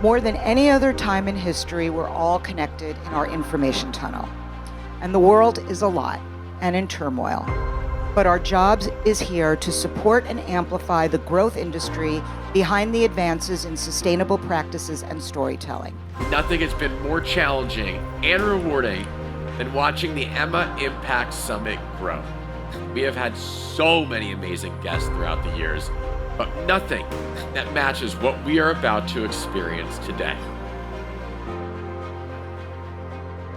More than any other time in history, we're all connected in our information tunnel. And the world is a lot and in turmoil. But our jobs is here to support and amplify the growth industry behind the advances in sustainable practices and storytelling. Nothing has been more challenging and rewarding than watching the EMA IMPACT Summit grow. We have had so many amazing guests throughout the years, but nothing that matches what we are about to experience today.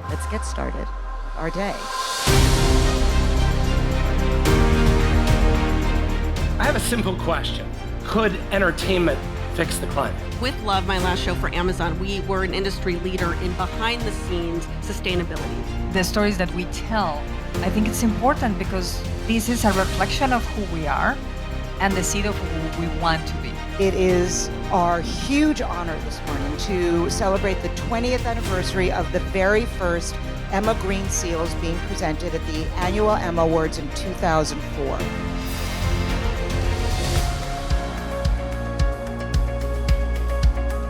Let's get started with our day. I have a simple question. Could entertainment fix the climate? With Love, my last show for Amazon, we were an industry leader in behind-the-scenes sustainability. The stories that we tell, I think it's important because this is a reflection of who we are and the seed of who we want to be. It is our huge honor this morning to celebrate the 20th anniversary of the very first EMA Green Seals being presented at the annual EMA Awards in 2004.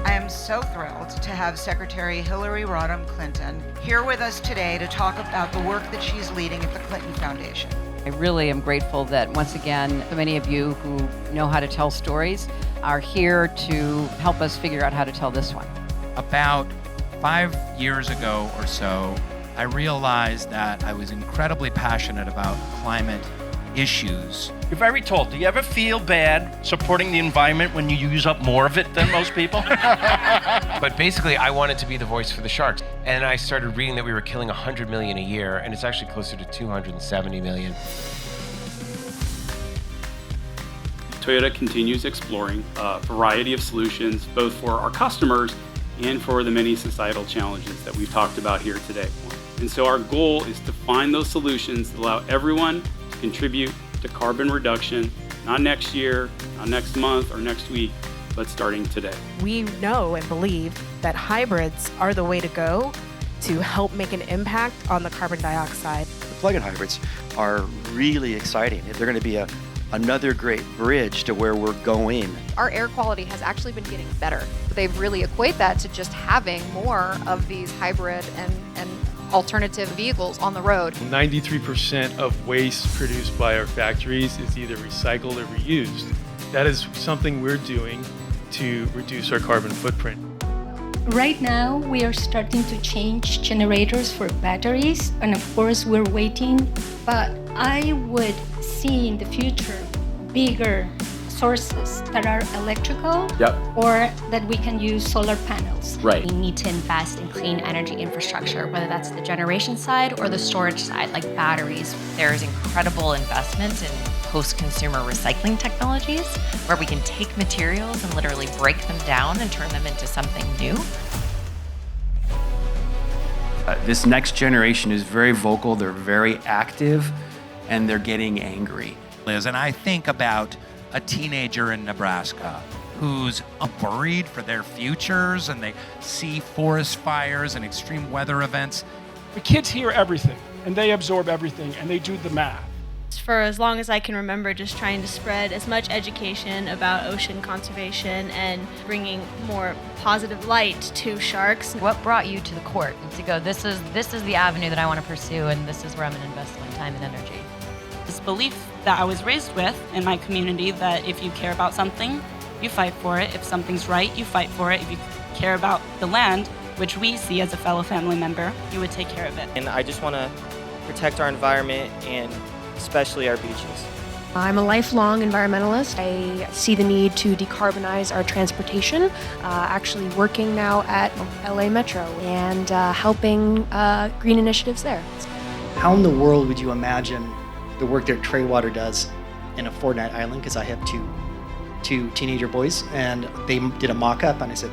I am so thrilled to have Secretary Hillary Rodham Clinton here with us today to talk about the work that she's leading at the Clinton Foundation. I really am grateful that once again, so many of you who know how to tell stories are here to help us figure out how to tell this one. About 5 years ago or so, I realized that I was incredibly passionate about climate issues. You're very tall. Do you ever feel bad supporting the environment when you use up more of it than most people? But basically, I wanted to be the voice for the sharks. And I started reading that we were killing 100 million a year, and it's actually closer to 270 million. Toyota continues exploring a variety of solutions, both for our customers and for the many societal challenges that we've talked about here today. And so our goal is to find those solutions that allow everyone to contribute to carbon reduction, not next year, not next month or next week, but starting today. We know and believe that hybrids are the way to go to help make an impact on the carbon dioxide. The plug-in hybrids are really exciting. They're going to be another great bridge to where we're going. Our air quality has actually been getting better. They really equate that to just having more of these hybrid and alternative vehicles on the road. 93% of waste produced by our factories is either recycled or reused. That is something we're doing to reduce our carbon footprint. Right now, we are starting to change generators for batteries, and of course, we're waiting. But I would see in the future bigger sources that are electrical or that we can use solar panels. Right. We need to invest in clean energy infrastructure, whether that's the generation side or the storage side, like batteries. There's incredible investments in post-consumer recycling technologies where we can take materials and literally break them down and turn them into something new. This next generation is very vocal, they're very active, and they're getting angry. And I think about a teenager in Nebraska who's worried for their futures, and they see forest fires and extreme weather events. The kids hear everything, and they absorb everything, and they do the math. For as long as I can remember, just trying to spread as much education about ocean conservation and bringing more positive light to sharks. What brought you to the court and to go, this is the avenue that I want to pursue, and this is where I'm going to invest my time and energy? This belief that I was raised with in my community that if you care about something, you fight for it. If something's right, you fight for it. If you care about the land, which we see as a fellow family member, you would take care of it. And I just want to protect our environment and especially our beaches. I'm a lifelong environmentalist. I see the need to decarbonize our transportation, actually working now at LA Metro and helping green initiatives there. How in the world would you imagine the work that Treywater does in a Fortnite island? Because I have two teenager boys, and they did a mock-up, and I said,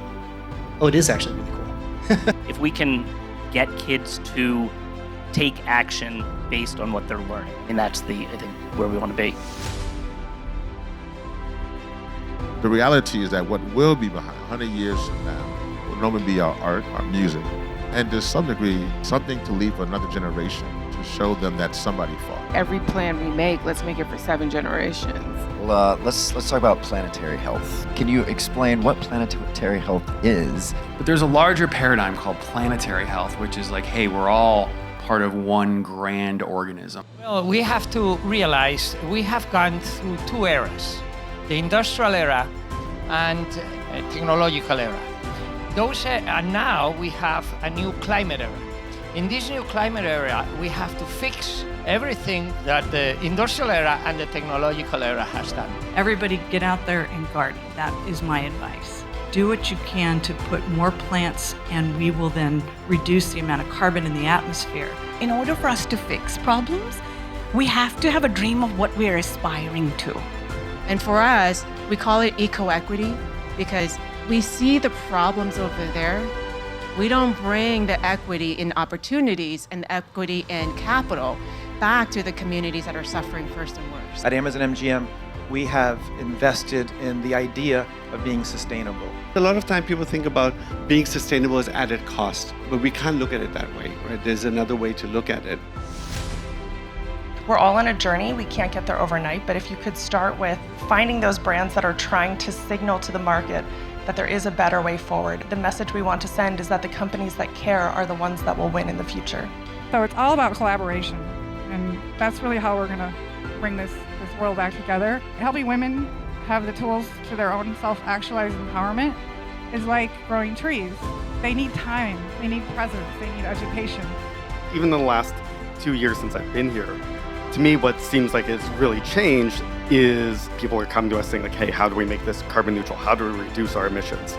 oh, it is actually really cool. If we can get kids to take action based on what they're learning, and that's I think, where we want to be. The reality is that what will be behind 100 years from now will normally be our art, our music, and to some degree, something to leave for another generation to to show them that somebody fought. Every plan we make, let's make it for 7 generations. Well, let's talk about planetary health. Can you explain what planetary health is? But there's a larger paradigm called planetary health, which is like, hey, we're all part of one grand organism. Well, we have to realize we have gone through 2 eras, the industrial era and technological era. And now we have a new climate era. In this new climate era, we have to fix everything that the industrial era and the technological era has done. Everybody get out there and garden. That is my advice. Do what you can to put more plants, and we will then reduce the amount of carbon in the atmosphere. In order for us to fix problems, we have to have a dream of what we're aspiring to. And for us, we call it eco-equity because we see the problems over there. We don't bring the equity in opportunities and equity in capital back to the communities that are suffering first and worst. At Amazon MGM, we have invested in the idea of being sustainable. A lot of time people think about being sustainable as added cost, but we can't look at it that way, right? There's another way to look at it. We're all on a journey. We can't get there overnight, but if you could start with finding those brands that are trying to signal to the market that there is a better way forward. The message we want to send is that the companies that care are the ones that will win in the future. So it's all about collaboration, and that's really how we're going to bring this world back together. Helping women have the tools to their own self-actualized empowerment is like growing trees. They need time, they need presence, they need education. Even in the last 2 years since I've been here, to me what seems like it's really changed is people are coming to us saying like, hey, how do we make this carbon neutral? How do we reduce our emissions?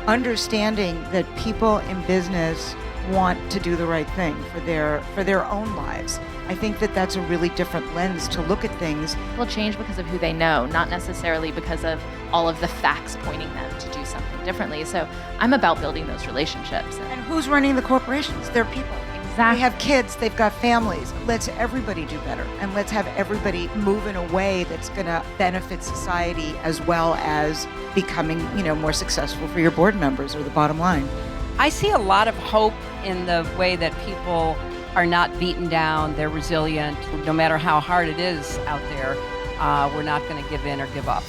Understanding that people in business want to do the right thing for their own lives. I think that that's a really different lens to look at things. People change because of who they know, not necessarily because of all of the facts pointing them to do something differently. So I'm about building those relationships. And who's running the corporations? They're people. Exactly. They have kids, they've got families. Let's everybody do better, and let's have everybody move in a way that's going to benefit society as well as becoming, more successful for your board members or the bottom line. I see a lot of hope in the way that people are not beaten down, they're resilient. No matter how hard it is out there, we're not going to give in or give up.